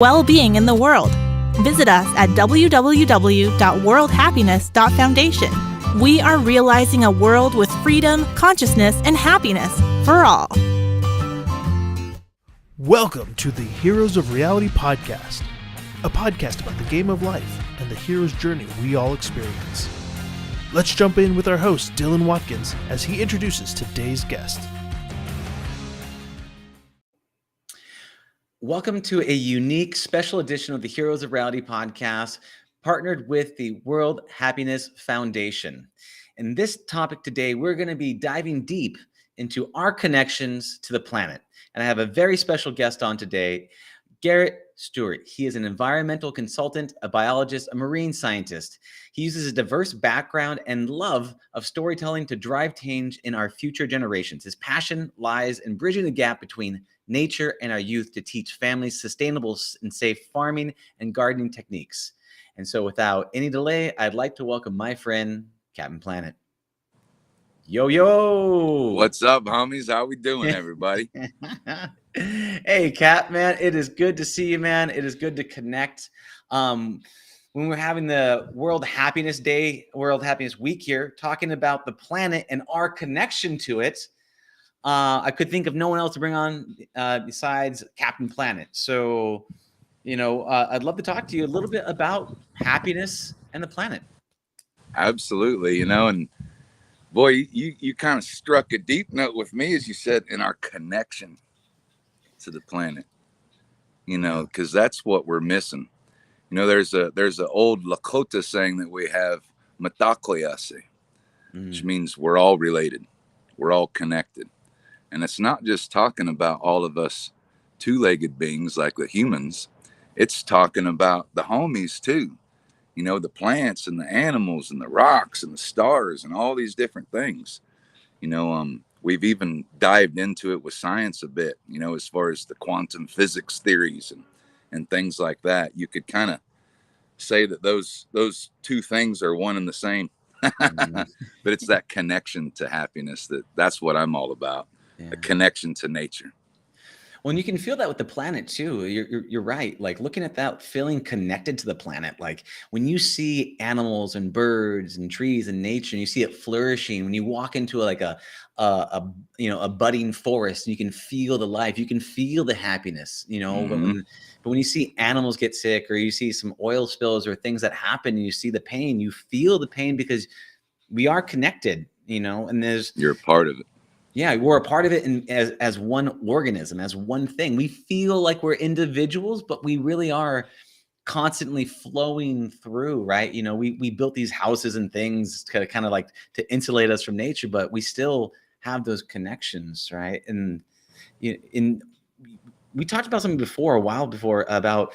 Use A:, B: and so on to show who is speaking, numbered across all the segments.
A: well-being in the world. Visit us at www.worldhappiness.foundation. We are realizing a world with freedom, consciousness, and happiness for all.
B: Welcome to the Heroes of Reality podcast, a podcast about the game of life and the hero's journey we all experience. Let's jump in with our host, Dylan Watkins, as he introduces today's guest.
C: Welcome to a unique special edition of the Heroes of Reality podcast, partnered with the World Happiness Foundation. In this topic today, we're going to be diving deep into our connections to the planet. And I have a very special guest on today, Garrett Stuart. He is an environmental consultant, a biologist, a marine scientist. He uses a diverse background and love of storytelling to drive change in our future generations. His passion lies in bridging the gap between nature and our youth to teach families sustainable and safe farming and gardening techniques. And so without any delay, I'd like to welcome my friend, Captain Planet. Yo.
D: What's up, homies? How we doing, everybody?
C: Hey, Cap, man. It is good to see you, man. It is good to connect. When we're having the World Happiness Day, World Happiness Week here, talking about the planet and our connection to it, I could think of no one else to bring on besides Captain Planet. So, I'd love to talk to you a little bit about happiness and the planet.
D: Absolutely, and boy, you kind of struck a deep note with me, as you said, in our connection to the planet, because that's what we're missing. There's an old Lakota saying that we have, matakliase, which means we're all related. We're all connected. And it's not just talking about all of us two-legged beings like the humans. It's talking about the homies too. The plants and the animals and the rocks and the stars and all these different things. We've even dived into it with science a bit, as far as the quantum physics theories and things like that. You could kind of say that those two things are one and the same. But it's that connection to happiness that's what I'm all about. Yeah. A connection to nature.
C: Well, and you can feel that with the planet too. You're right. Like looking at that, feeling connected to the planet. Like when you see animals and birds and trees and nature, and you see it flourishing. When you walk into a budding forest, you can feel the life. You can feel the happiness. But when you see animals get sick, or you see some oil spills or things that happen, and you see the pain, you feel the pain because we are connected. And
D: you're a part of it.
C: Yeah, we're a part of it as one organism, as one thing. We feel like we're individuals, but we really are constantly flowing through, right? We built these houses and things to kind of like to insulate us from nature, but we still have those connections, right? And we talked about something a while before about,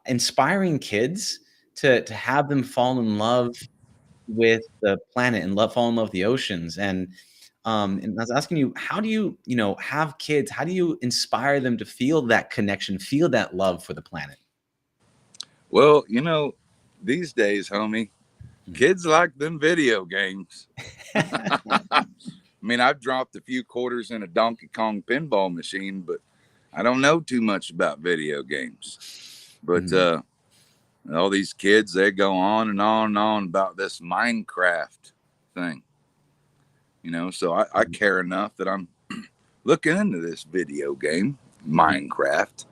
C: inspiring kids to have them fall in love with the planet and fall in love with the oceans. And I was asking you, how do you, have kids? How do you inspire them to feel that connection, feel that love for the planet?
D: Well, these days, homie, kids like them video games. I mean, I've dropped a few quarters in a Donkey Kong pinball machine, but I don't know too much about video games. But all these kids, they go on and on and on about this Minecraft thing. So I care enough that I'm looking into this video game, Minecraft,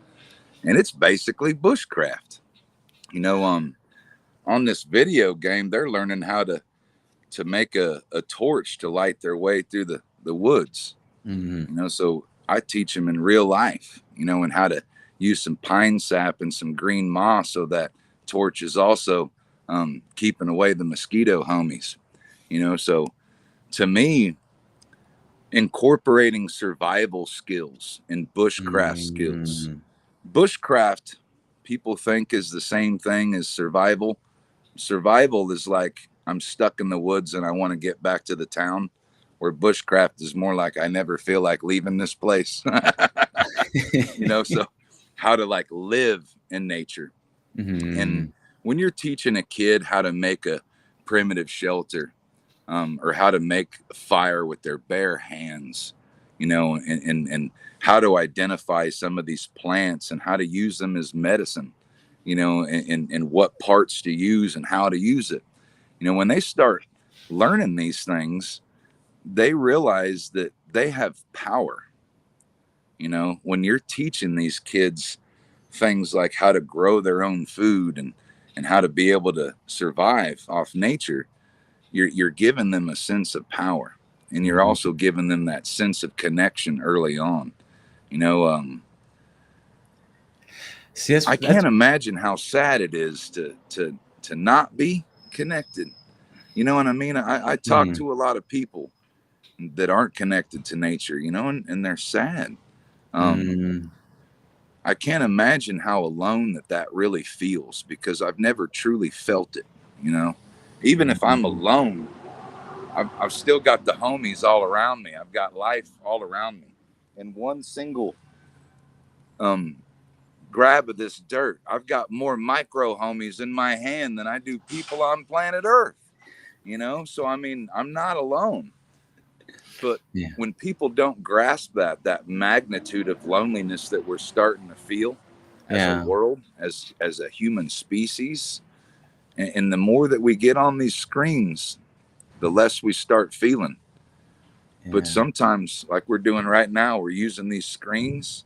D: and it's basically bushcraft. On this video game, they're learning how to make a torch to light their way through the woods. So I teach them in real life, and how to use some pine sap and some green moss so that torch is also keeping away the mosquito homies. So to me, incorporating survival skills and bushcraft skills. Bushcraft, people think, is the same thing as survival. Survival is like, I'm stuck in the woods and I want to get back to the town, where bushcraft is more like, I never feel like leaving this place. So how to like live in nature. And when you're teaching a kid how to make a primitive shelter, or how to make a fire with their bare hands, and how to identify some of these plants and how to use them as medicine, and what parts to use and how to use it. When they start learning these things, they realize that they have power. When you're teaching these kids things like how to grow their own food and how to be able to survive off nature, you're giving them a sense of power, and you're also giving them that sense of connection early on.
C: See,
D: I can't imagine how sad it is to not be connected. You know what I mean? I talk to a lot of people that aren't connected to nature, and they're sad. I can't imagine how alone that really feels, because I've never truly felt it. Even if I'm alone, I've still got the homies all around me. I've got life all around me. And one single grab of this dirt, I've got more micro homies in my hand than I do people on planet Earth. So I mean, I'm not alone. But when people don't grasp that magnitude of loneliness that we're starting to feel as a world, as a human species, and the more that we get on these screens, the less we start feeling. But sometimes, like we're doing right now, we're using these screens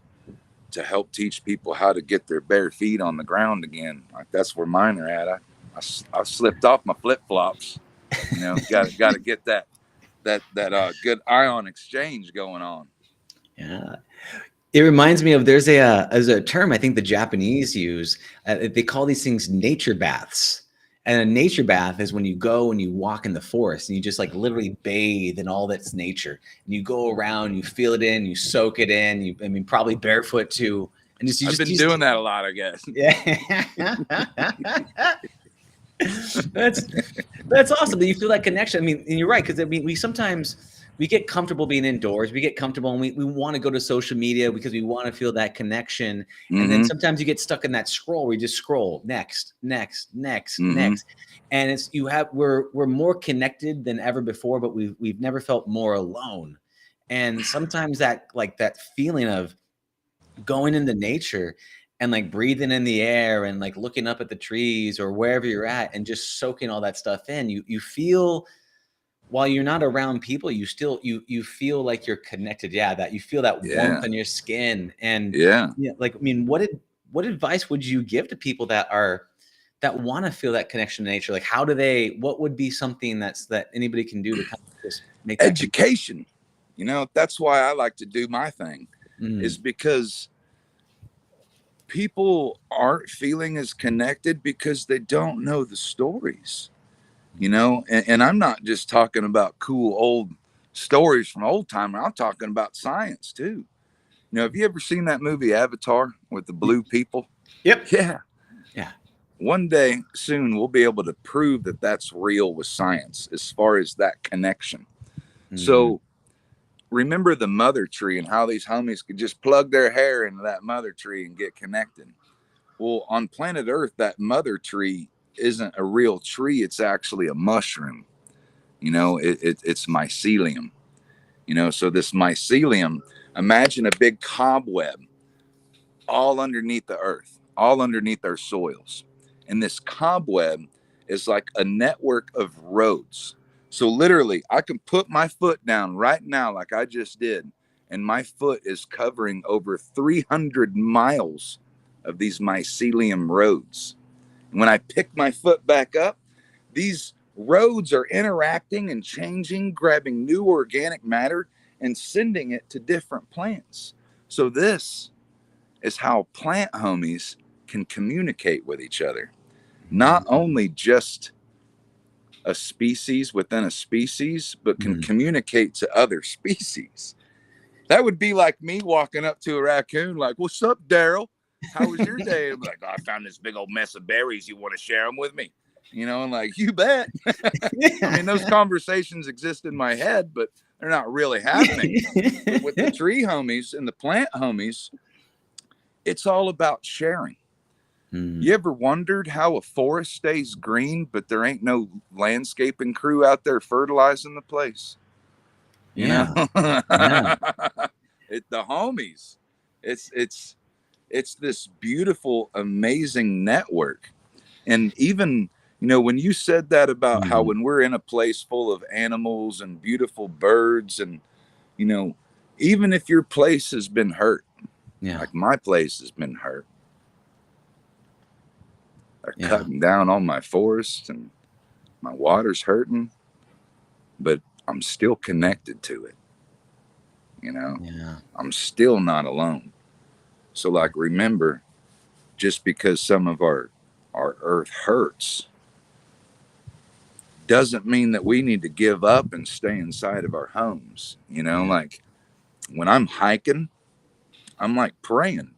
D: to help teach people how to get their bare feet on the ground again. Like that's where mine are at. I slipped off my flip flops. Got to get that good ion exchange going on.
C: Yeah. It reminds me of there's a term I think the Japanese use. They call these things nature baths. And a nature bath is when you go and you walk in the forest and you just like literally bathe in all that's nature. And you go around, you feel it in, you soak it in. Probably barefoot too. And
D: I've been doing that a lot, I guess.
C: Yeah. That's awesome that you feel that connection. I mean, and you're right, because we sometimes we get comfortable being indoors. We get comfortable and we want to go to social media because we want to feel that connection. And then sometimes you get stuck in that scroll where you just scroll next. And we're more connected than ever before, but we've never felt more alone. And sometimes that feeling of going into nature and like breathing in the air and like looking up at the trees or wherever you're at and just soaking all that stuff in, you feel, while you're not around people, you still you feel like you're connected. That you feel that warmth on your skin. And what advice would you give to people that want to feel that connection to nature? Like what would be something that anybody can do to kind of just make
D: education? That's why I like to do my thing, is because people aren't feeling as connected because they don't know the stories, and I'm not just talking about cool old stories from old time. I'm talking about science too. Have you ever seen that movie Avatar with the blue people?
C: Yep.
D: Yeah. One day soon we'll be able to prove that that's real with science as far as that connection. So remember the mother tree and how these homies could just plug their hair into that mother tree and get connected. Well, on planet Earth, that mother tree isn't a real tree. It's actually a mushroom. It's mycelium. So this mycelium, imagine a big cobweb all underneath the earth, all underneath our soils. And this cobweb is like a network of roads. So literally, I can put my foot down right now like I just did, and my foot is covering over 300 miles of these mycelium roads. And when I pick my foot back up, these roads are interacting and changing, grabbing new organic matter and sending it to different plants. So this is how plant homies can communicate with each other. Not only just a species within a species, but can communicate to other species. That would be like me walking up to a raccoon like, "What's up, Daryl? How was your day?" I'm like, "Oh, I found this big old mess of berries. You want to share them with me?" And like, "You bet." I mean, those conversations exist in my head, but they're not really happening. But with the tree homies and the plant homies, it's all about sharing. You ever wondered how a forest stays green, but there ain't no landscaping crew out there fertilizing the place? you know.
C: Yeah.
D: The homies. It's this beautiful, amazing network. And even, when you said that about how when we're in a place full of animals and beautiful birds, and even if your place has been hurt, like my place has been hurt, they're cutting down on my forests and my water's hurting, but I'm still connected to it. I'm still not alone. So, like, remember, just because some of our earth hurts doesn't mean that we need to give up and stay inside of our homes. Like when I'm hiking, I'm like praying.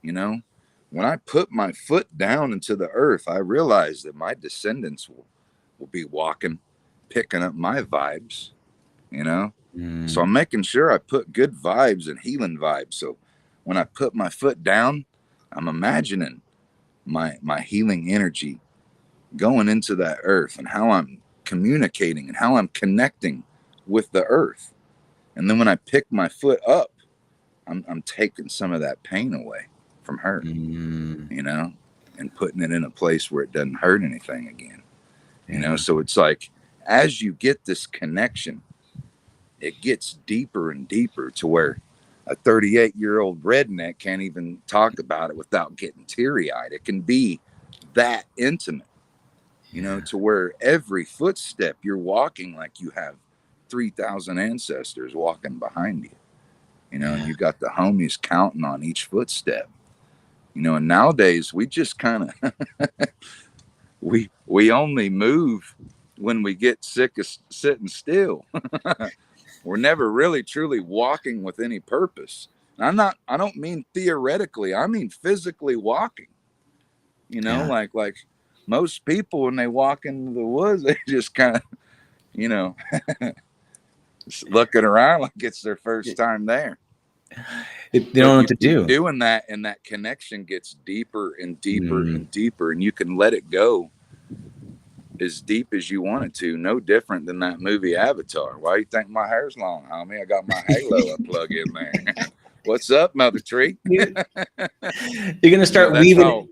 D: When I put my foot down into the earth, I realize that my descendants will be walking, picking up my vibes. So I'm making sure I put good vibes and healing vibes. So when I put my foot down, I'm imagining my healing energy going into that earth and how I'm communicating and how I'm connecting with the earth. And then when I pick my foot up, I'm taking some of that pain away from her, and putting it in a place where it doesn't hurt anything again. So it's like, as you get this connection, it gets deeper and deeper to where a 38-year-old redneck can't even talk about it without getting teary-eyed. It can be that intimate, to where every footstep you're walking like you have 3,000 ancestors walking behind you, and you got the homies counting on each footstep, and nowadays we just kind of, we only move when we get sick of sitting still. We're never really truly walking with any purpose. And I don't mean theoretically, I mean physically walking. Like most people when they walk into the woods, they just kind of, looking around like it's their first time there.
C: They don't know what to do.
D: Doing that, and that connection gets deeper and deeper and deeper, and you can let it go as deep as you want it to. No different than that movie Avatar. Why do you think my hair's long, homie? I got my halo plug in there. What's up, Mother Tree?
C: You're gonna start weaving.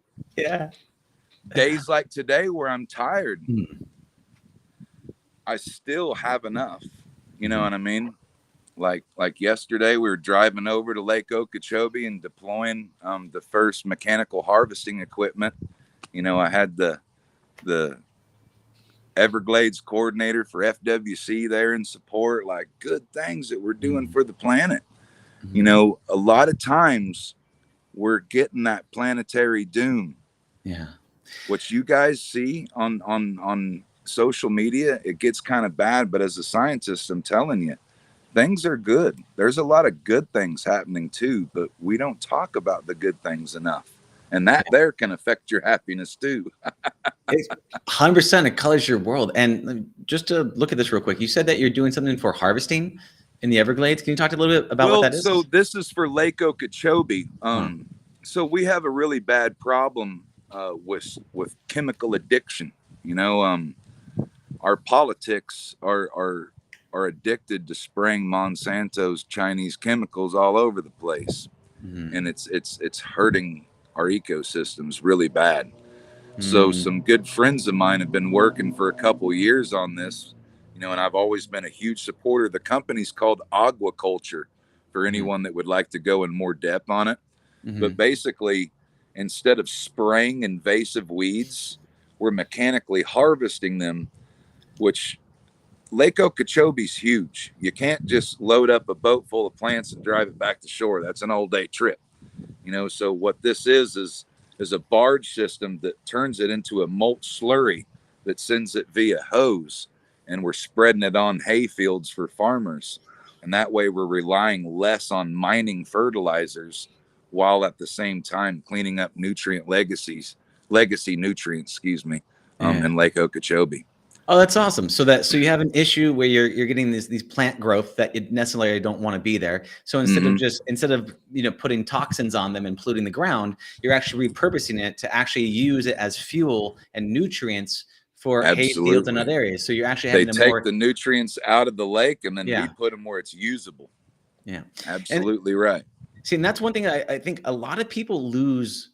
D: Days like today where I'm tired, I still have enough. You know what I mean? Like yesterday, we were driving over to Lake Okeechobee and deploying the first mechanical harvesting equipment. I had the Everglades coordinator for FWC there in support, like good things that we're doing for the planet. A lot of times we're getting that planetary doom. What you guys see on social media, it gets kind of bad, but as a scientist, I'm telling you, things are good. There's a lot of good things happening too, but we don't talk about the good things enough. And that there can affect your happiness too.
C: 100%, it colors your world. And just to look at this real quick, you said that you're doing something for harvesting in the Everglades. Can you talk a little bit about what that is?
D: So this is for Lake Okeechobee. So we have a really bad problem with chemical addiction. Our politics are addicted to spraying Monsanto's Chinese chemicals all over the place, and it's hurting our ecosystems really bad. So some good friends of mine have been working for a couple years on this, and I've always been a huge supporter. The company's called Aquaculture, for anyone that would like to go in more depth on it. But basically, instead of spraying invasive weeds, we're mechanically harvesting them, which Lake Okeechobee's huge. You can't just load up a boat full of plants and drive it back to shore. That's an all-day trip. So what this is a barge system that turns it into a mulch slurry that sends it via hose, and we're spreading it on hay fields for farmers. And that way we're relying less on mining fertilizers while at the same time cleaning up legacy nutrients, in Lake Okeechobee.
C: Oh, that's awesome. So you have an issue where you're getting these plant growth that you necessarily don't want to be there. So instead of putting toxins on them and polluting the ground, you're actually repurposing it to actually use it as fuel and nutrients for hay fields and
D: Absolutely.
C: other areas. So you're actually
D: They
C: having to
D: take
C: more,
D: the nutrients out of the lake and then
C: yeah,
D: we put them where it's usable.
C: yeah. And
D: Absolutely right.
C: see, and that's one thing I think a lot of people lose.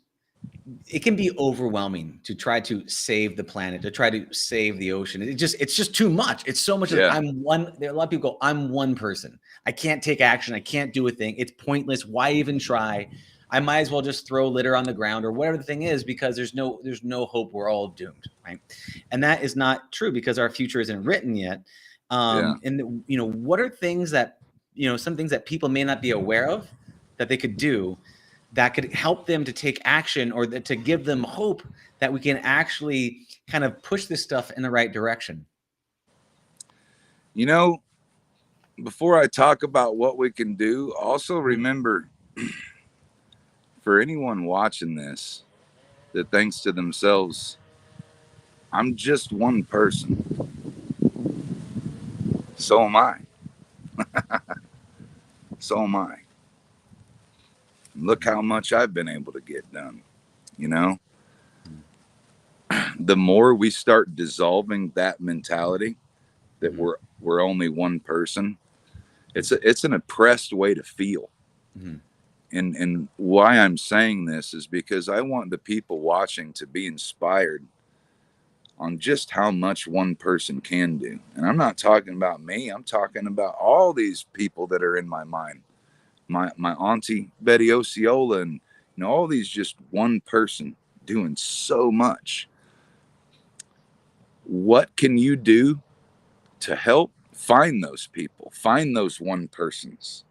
C: It can be overwhelming to try to save the planet, to try to save the ocean. It's just too much. It's so much. Like,
D: Yeah.
C: there are a lot of people go, I'm one person. I can't take action. I can't do a thing. It's pointless. Why even try? I might as well just throw litter on the ground or whatever the thing is, because there's no hope. We're all doomed, right? And that is not true, because our future isn't written yet.
D: Yeah.
C: And what are things that, some things that people may not be aware of that they could do that could help them to take action, or to give them hope that we can actually kind of push this stuff in the right direction?
D: Before I talk about what we can do, also remember, for anyone watching this that thinks to themselves, I'm just one person. So am I. So am I. Look how much I've been able to get done. The more we start dissolving that mentality that we're only one person, it's an oppressed way to feel.
C: Mm-hmm.
D: And why I'm saying this is because I want the people watching to be inspired on just how much one person can do. And I'm not talking about me. I'm talking about all these people that are in my mind. My auntie Betty Osceola, and all these, just one person doing so much. What can you do to help find those people, find those one persons?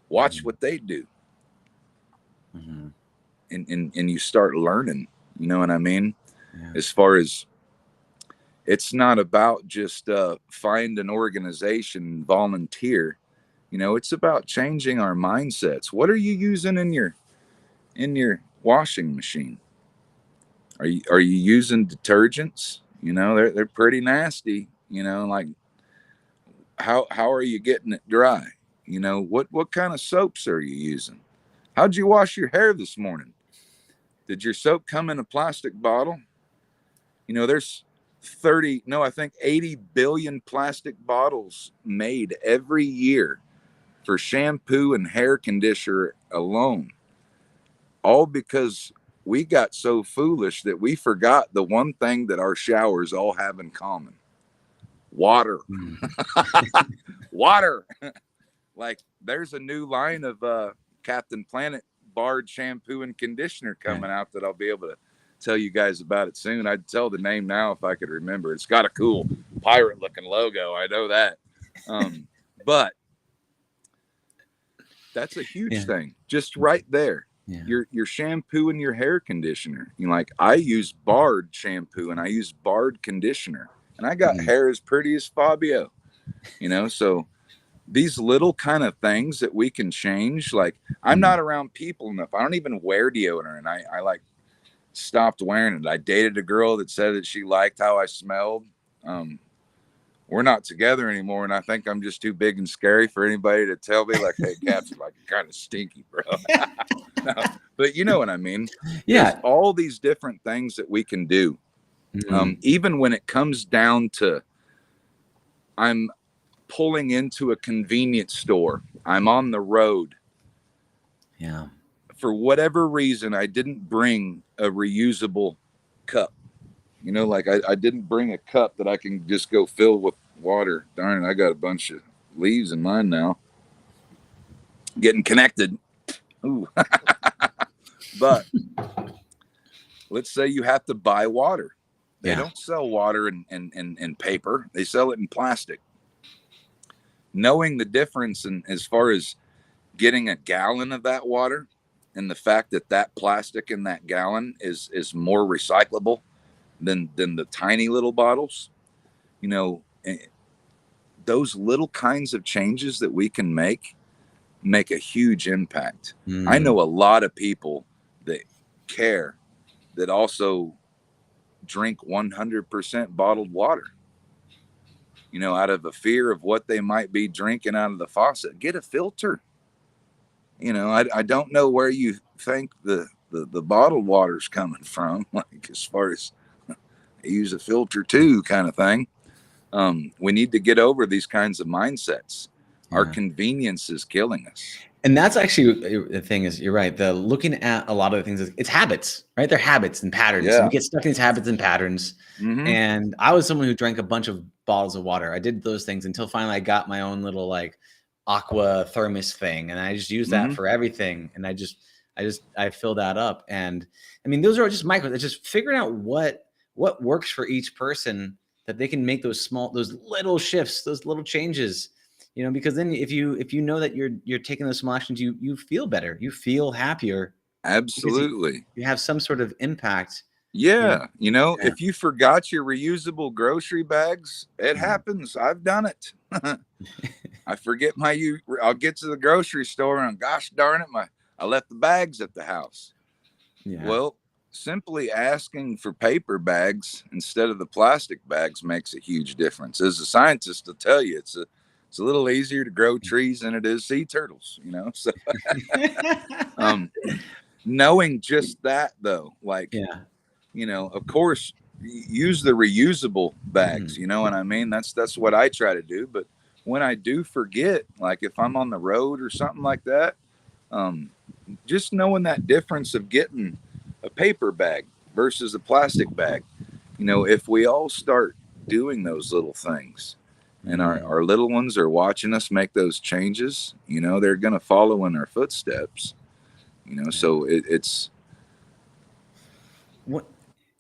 D: Watch what they do.
C: Mm-hmm.
D: And you start learning, you know what I mean?
C: Yeah.
D: As far as, it's not about just find an organization, volunteer. It's about changing our mindsets. What are you using in your washing machine? Are you using detergents? They're pretty nasty. Like, how are you getting it dry? What kind of soaps are you using? How'd you wash your hair this morning? Did your soap come in a plastic bottle? There's 80 billion plastic bottles made every year for shampoo and hair conditioner alone. All because we got so foolish that we forgot the one thing that our showers all have in common: water. Water. Like, there's a new line of Captain Planet Bard shampoo and conditioner coming out that I'll be able to tell you guys about it soon. I'd tell the name now if I could remember. It's got a cool pirate looking logo, I know that. But that's a huge thing, just right there. Your shampoo and your hair conditioner. Like, I use Bard shampoo and I use Bard conditioner, and I got hair as pretty as Fabio. So these little kind of things that we can change. Like, I'm not around people enough. I don't even wear deodorant. I like stopped wearing it. I dated a girl that said that she liked how I smelled. We're not together anymore, and I think I'm just too big and scary for anybody to tell me, like, hey, Caps, you're like kind of stinky, bro. No, but you know what I mean?
C: Yeah.
D: There's all these different things that we can do. Even when it comes down to, I'm pulling into a convenience store, I'm on the road.
C: Yeah.
D: For whatever reason, I didn't bring a reusable cup. Like, I didn't bring a cup that I can just go fill with water. Darn it, I got a bunch of leaves in mine now. Getting connected. Ooh. But let's say you have to buy water. They don't sell water in paper. They sell it in plastic. Knowing the difference as far as getting a gallon of that water, and the fact that plastic in that gallon is more recyclable than the tiny little bottles, those little kinds of changes that we can make a huge impact. I know a lot of people that care, that also drink 100% bottled water, out of a fear of what they might be drinking out of the faucet. Get a filter. I don't know where you think the bottled water's coming from, like, as far as use a filter too, kind of thing. We need to get over these kinds of mindsets. Our convenience is killing us.
C: And that's actually the thing is, you're right. The looking at a lot of the things, it's habits, right? They're habits and patterns.
D: Yeah.
C: And we get stuck in these habits and patterns.
D: Mhm.
C: And I was someone who drank a bunch of bottles of water. I did those things until finally I got my own little like aqua thermos thing. And I just use that for everything. And I fill that up. And I mean, those are just micros. It's just figuring out what works for each person, that they can make those little shifts, those little changes. You know, because then if you know that you're taking those small actions, you feel better, you feel happier.
D: Absolutely.
C: You have some sort of impact.
D: Yeah. You know, if you forgot your reusable grocery bags, it happens. I've done it. I forget I'll get to the grocery store and gosh darn it, I left the bags at the house. Yeah. Well, simply asking for paper bags instead of the plastic bags makes a huge difference. As a scientist, to tell you, it's a little easier to grow trees than it is sea turtles, you know? So knowing just that though, like, you know, of course, use the reusable bags, you know what I mean? That's what I try to do. But when I do forget, like if I'm on the road or something like that, just knowing that difference of getting a paper bag versus a plastic bag, you know, if we all start doing those little things, and our little ones are watching us make those changes, you know, they're going to follow in our footsteps, you know, so it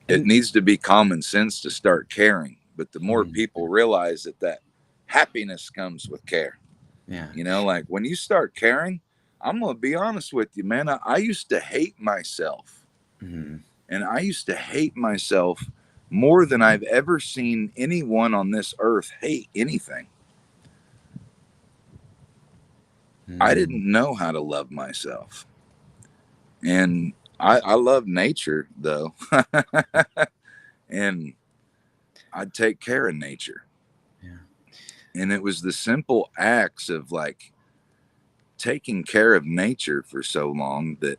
D: needs to be common sense to start caring. But the more people realize that happiness comes with care, you know, like when you start caring, I'm going to be honest with you, man, I used to hate myself and I used to hate myself more than I've ever seen anyone on this earth hate anything. I didn't know how to love myself. And I love nature, though. And I'd take care of nature. Yeah. And it was the simple acts of like taking care of nature for so long that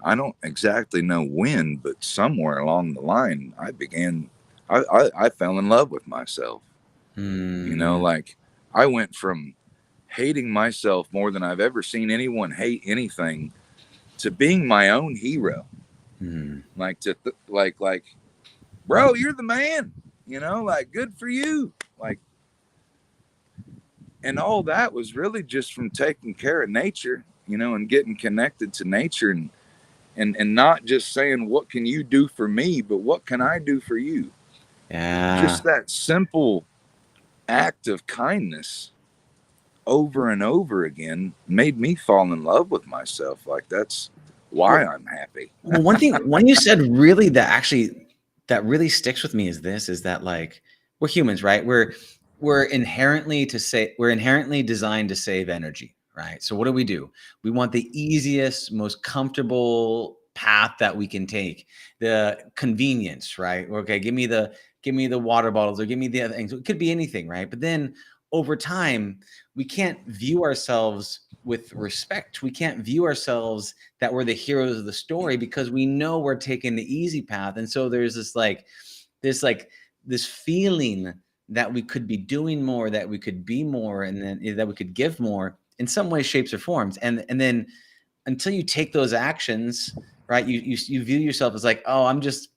D: I don't exactly know when, but somewhere along the line, I fell in love with myself. You know, like I went from hating myself more than I've ever seen anyone hate anything to being my own hero. Like like, bro, you're the man, you know, like good for you. Like, and all that was really just from taking care of nature, you know, and getting connected to nature and not just saying, what can you do for me, but what can I do for you? Yeah. Just that simple act of kindness over and over again made me fall in love with myself. Like that's why I'm happy.
C: Well, one you said really that really sticks with me is that like we're humans, right? We're inherently designed to save energy. Right. So what do? We want the easiest, most comfortable path that we can take, the convenience, right? Okay, give me the water bottles or give me the other things. It could be anything, right? But then over time, we can't view ourselves with respect. We can't view ourselves that we're the heroes of the story because we know we're taking the easy path. And so there's this feeling that we could be doing more, that we could be more, and then that we could give more in some way, shapes, or forms. And then until you take those actions, right, you view yourself as like, oh, I'm just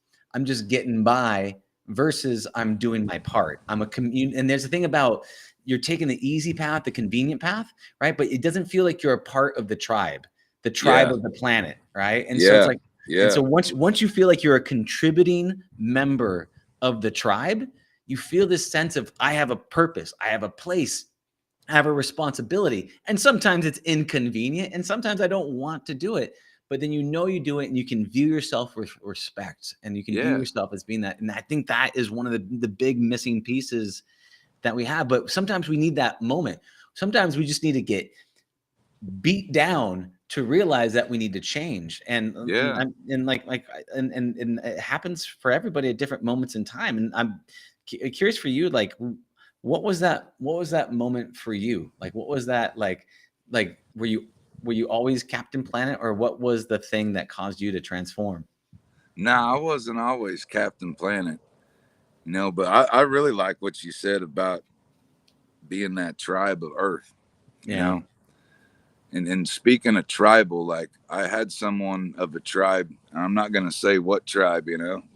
C: getting by versus I'm doing my part. I'm a and there's the thing about you're taking the easy path, the convenient path, right? But it doesn't feel like you're a part of the tribe of the planet, right? And so it's like, and so once you feel like you're a contributing member of the tribe, you feel this sense of I have a purpose, I have a place, I have a responsibility. And sometimes it's inconvenient and sometimes I don't want to do it, but then you know you do it and you can view yourself with respect and you can view yourself as being that. And I think that is one of the big missing pieces that we have. But sometimes we need that moment. Sometimes we just need to get beat down to realize that we need to change. And and it happens for everybody at different moments in time. And I'm curious for you, like, what was that moment for you? Like, what was that like were you always Captain Planet, or what was the thing that caused you to transform?
D: No, I wasn't always Captain Planet. But I really like what you said about being that tribe of Earth, you
C: Yeah.
D: know. And speaking of tribal, like I had someone of a tribe, I'm not going to say what tribe,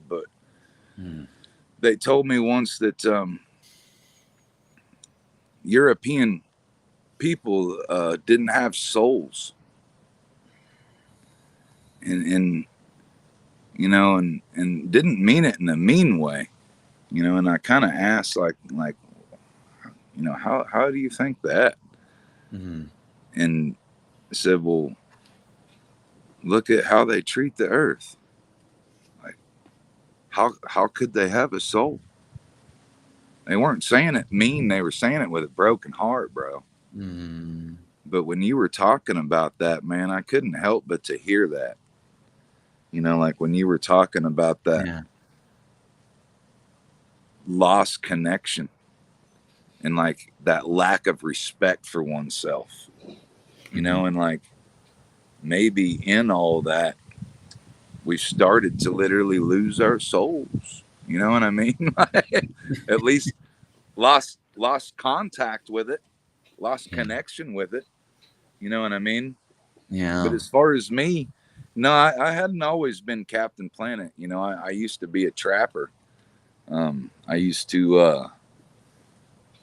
D: but
C: Mm.
D: they told me once that European people didn't have souls, and and didn't mean it in a mean way, and I kind of asked like how do you think that?
C: Mm.
D: And said, well, look at how they treat the earth. Like, how could they have a soul? They weren't saying it mean, they were saying it with a broken heart, bro.
C: Mm.
D: But when you were talking about that, man, I couldn't help but to hear that. Like when you were talking about that
C: Yeah.
D: lost connection and like that lack of respect for oneself,
C: Mm-hmm.
D: and like maybe in all that, we've started to literally lose our souls. You know what I mean? At least lost contact with it, lost
C: Yeah.
D: connection with it. You know what I mean? But
C: Yeah.
D: as far as me, no, I hadn't always been Captain Planet. I used to be a trapper. Um, I used to uh,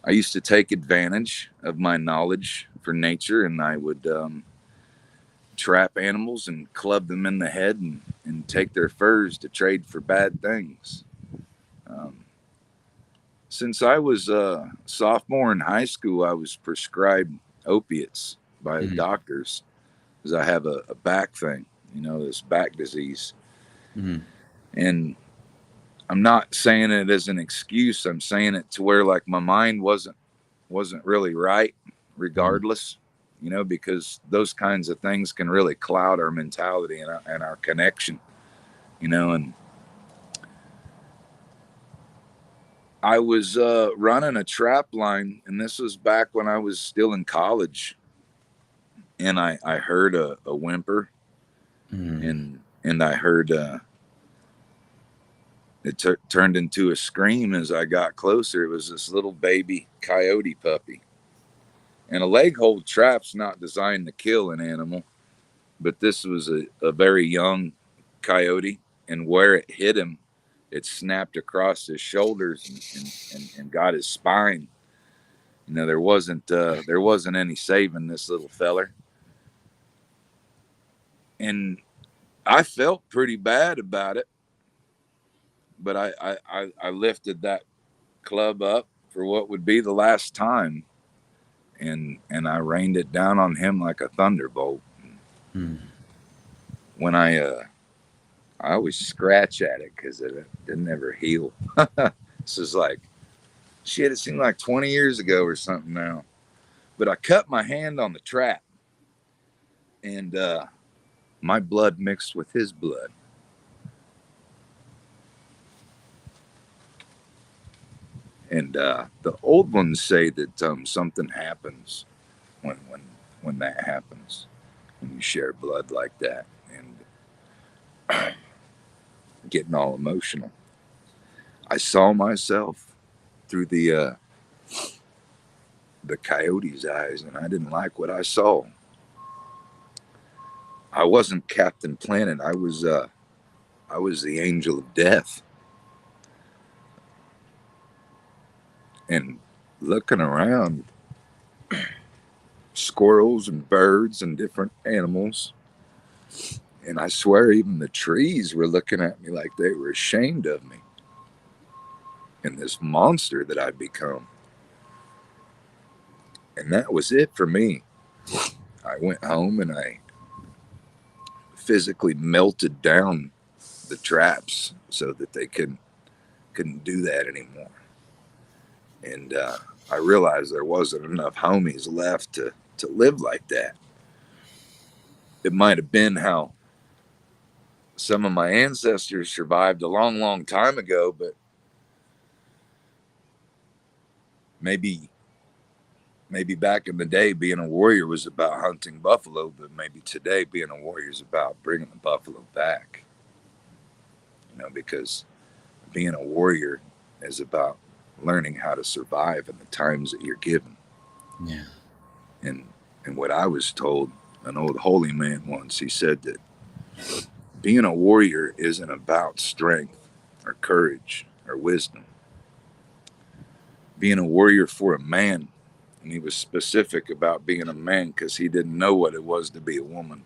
D: I used to take advantage of my knowledge for nature, and I would trap animals and club them in the head and take their furs to trade for bad things. Um, since I was a sophomore in high school, I was prescribed opiates by the
C: Mm-hmm.
D: doctors because I have a back thing, this back disease.
C: Mm-hmm.
D: And I'm not saying it as an excuse. I'm saying it to where like my mind wasn't really right, regardless, because those kinds of things can really cloud our mentality and our connection, and I was running a trap line, and this was back when I was still in college, and I heard a whimper,
C: Mm-hmm.
D: and I heard it turned into a scream as I got closer. It was this little baby coyote puppy, and a leg hold trap's not designed to kill an animal, but this was a very young coyote, and where it hit him, it snapped across his shoulders and got his spine. There wasn't any saving this little feller, and I felt pretty bad about it. But I lifted that club up for what would be the last time, and I rained it down on him like a thunderbolt.
C: Mm-hmm.
D: When I always scratch at it because it didn't ever heal. This is like shit. It seemed like 20 years ago or something now. But I cut my hand on the trap, and my blood mixed with his blood. And the old ones say that something happens when that happens, when you share blood like that, and getting all emotional. I saw myself through the coyote's eyes, and I didn't like what I saw. I wasn't Captain Planet. I was the angel of death. And looking around, squirrels and birds and different animals, and I swear even the trees were looking at me like they were ashamed of me and this monster that I'd become. And that was it for me. I went home and I physically melted down the traps so that they couldn't do that anymore. And I realized there wasn't enough homies left to live like that. It might have been how some of my ancestors survived a long, long time ago, but maybe back in the day, being a warrior was about hunting buffalo, but maybe today being a warrior is about bringing the buffalo back. Because being a warrior is about learning how to survive in the times that you're given.
C: Yeah.
D: And what I was told, an old holy man once, he said that being a warrior isn't about strength or courage or wisdom. Being a warrior for a man, and he was specific about being a man because he didn't know what it was to be a woman.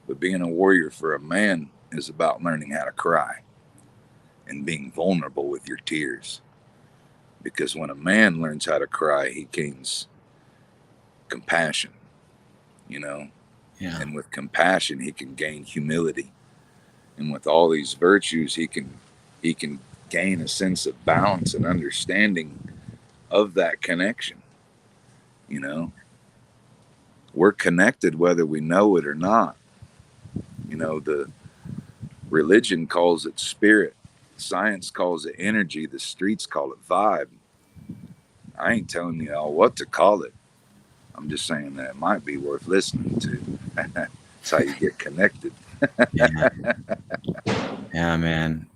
D: But being a warrior for a man is about learning how to cry and being vulnerable with your tears. Because when a man learns how to cry, he gains compassion, you know,
C: Yeah.
D: and with compassion, he can gain humility. And with all these virtues, he can gain a sense of balance and understanding of that connection. You know, we're connected whether we know it or not. You know, the religion calls it spirit, science calls it energy, the streets call it vibe. I ain't telling you all what to call it. I'm just saying that it might be worth listening to. That's how you get connected.
C: Yeah. Yeah, man.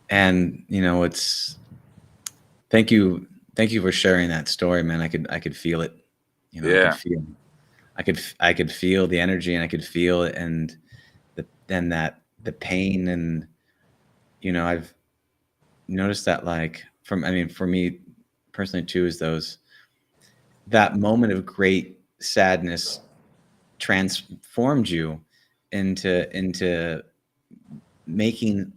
C: And you know, thank you for sharing that story, man. I could feel it. You know,
D: Yeah.
C: I could feel the energy, and I could feel it, and the pain. And you know, I've noticed that, like, for me personally too, is that moment of great sadness transformed you into making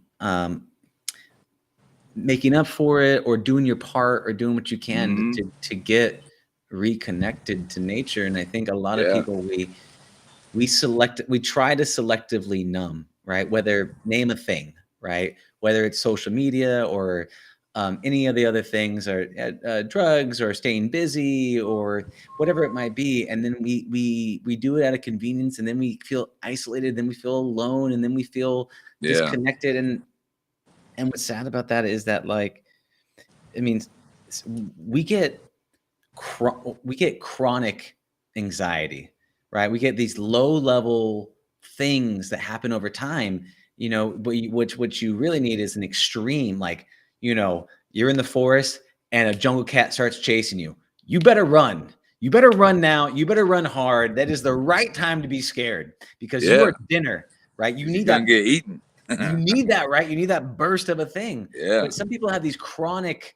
C: making up for it, or doing your part, or doing what you can
D: Mm-hmm.
C: to get reconnected to nature. And I think a lot of
D: Yeah.
C: people, we try to selectively numb, right? Whether, name a thing, right? Whether it's social media, or any of the other things, or drugs, or staying busy, or whatever it might be. And then we do it out of convenience, and then we feel isolated, then we feel alone, and then we feel
D: Yeah.
C: disconnected. And what's sad about that is that, like, I mean, we get chronic anxiety, right? We get these low level things that happen over time, you know, but what you really need is an extreme, like, you know, you're in the forest and a jungle cat starts chasing you. You better run. You better run now. You better run hard. That is the right time to be scared, because you
D: Yeah.
C: are dinner, right? You
D: You're
C: need
D: gonna
C: that.
D: get eaten.
C: You need that, right? You need that burst of a thing.
D: Yeah.
C: But some people have this chronic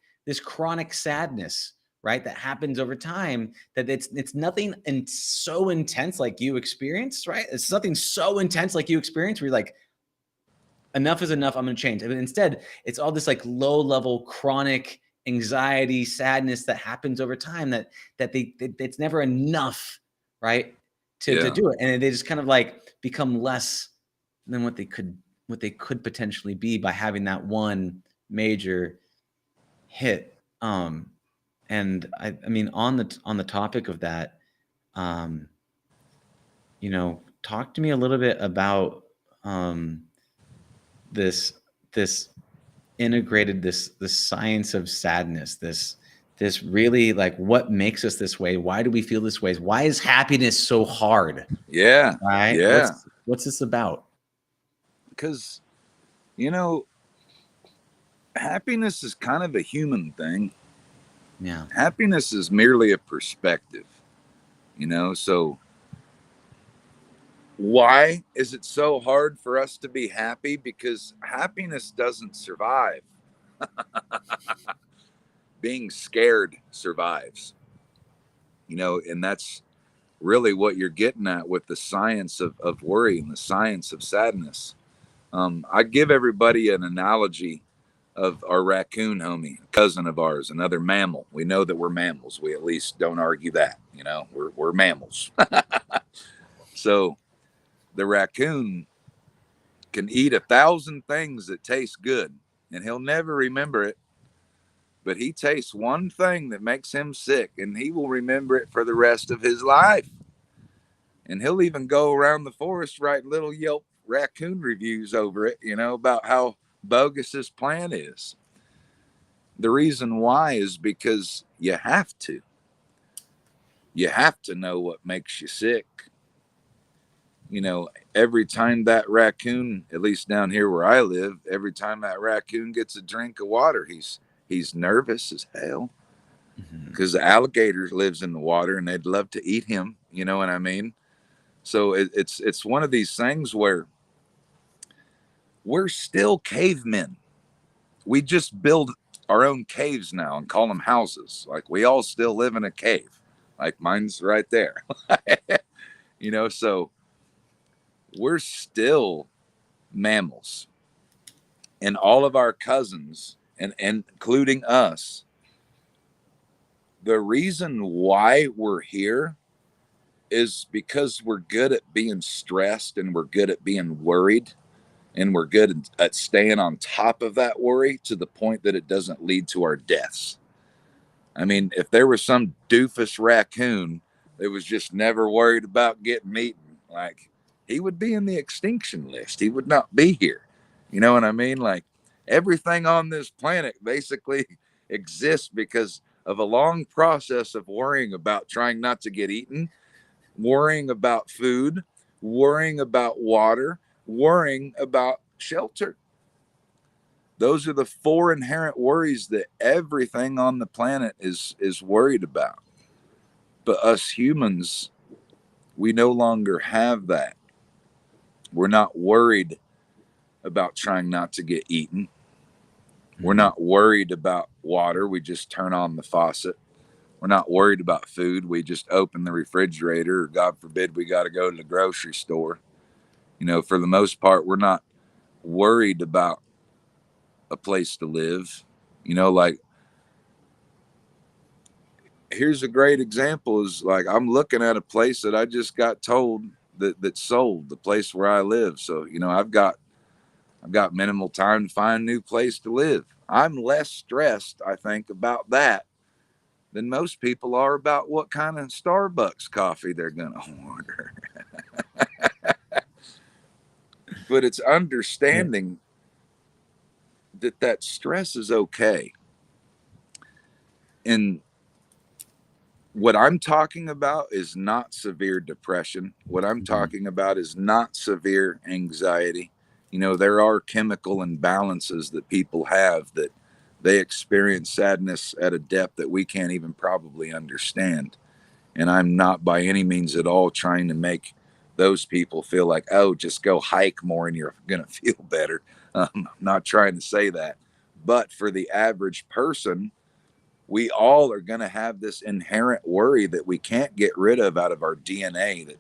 C: sadness, right? That happens over time, that it's nothing and so intense like you experience, right? It's nothing so intense like you experience where you're like, enough is enough, I'm going to change. And instead, it's all this, like, low level chronic anxiety, sadness that happens over time, that it's never enough, right? To
D: Yeah.
C: do it. And they just kind of, like, become less than what they could potentially be by having that one major hit. And I mean, on the topic of that, you know, talk to me a little bit about this integrated, this science of sadness, this really, like, what makes us this way? Why do we feel this way? Why is happiness so hard?
D: Yeah.
C: Right?
D: Yeah.
C: What's this about?
D: Because, you know, happiness is kind of a human thing.
C: Yeah.
D: Happiness is merely a perspective, you know. So why is it so hard for us to be happy? Because happiness doesn't survive. Being scared survives, you know. And that's really what you're getting at with the science of worry and the science of sadness. I give everybody an analogy of our raccoon homie, a cousin of ours, another mammal. We know that we're mammals. We at least don't argue that, you know, we're mammals. So the raccoon can eat 1,000 things that taste good, and he'll never remember it. But he tastes one thing that makes him sick, and he will remember it for the rest of his life. And he'll even go around the forest writing little Yelp raccoon reviews over it, you know, about how bogus this plan is. The reason why is because you have to. You have to know what makes you sick. you know, every time that raccoon, at least down here where I live, every time that raccoon gets a drink of water, he's nervous as hell because the alligator lives in the water and they'd love to eat him. You know what I mean? So it's one of these things where we're still cavemen. We just build our own caves now and call them houses. Like we all still live in a cave. Like mine's right there. You know, so we're still mammals. And all of our cousins and including us, the reason why we're here is because we're good at being stressed and we're good at being worried and we're good at staying on top of that worry to the point that it doesn't lead to our deaths. I mean, if there was some doofus raccoon that was just never worried about getting eaten, like he would be in the extinction list. He would not be here. You know what I mean? Like everything on this planet basically exists because of a long process of worrying about trying not to get eaten, worrying about food, worrying about water, worrying about shelter. Those are the four inherent worries that everything on the planet is worried about. But us humans, we no longer have that. We're not worried about trying not to get eaten. We're not worried about water. We just turn on the faucet. We're not worried about food. We just open the refrigerator, or God forbid, we got to go to the grocery store. You know, for the most part, we're not worried about a place to live. You know, like here's a great example is like I'm looking at a place that I just got told that sold, the place where I live. So, you know, I've got minimal time to find a new place to live. I'm less stressed, I think, about that than most people are about what kind of Starbucks coffee they're going to order. But it's understanding that stress is okay. And what I'm talking about is not severe depression. What I'm talking about is not severe anxiety. You know, there are chemical imbalances that people have that they experience sadness at a depth that we can't even probably understand. And I'm not by any means at all trying to make those people feel like, oh, just go hike more and you're going to feel better. I'm not trying to say that. But for the average person, we all are going to have this inherent worry that we can't get rid of out of our DNA that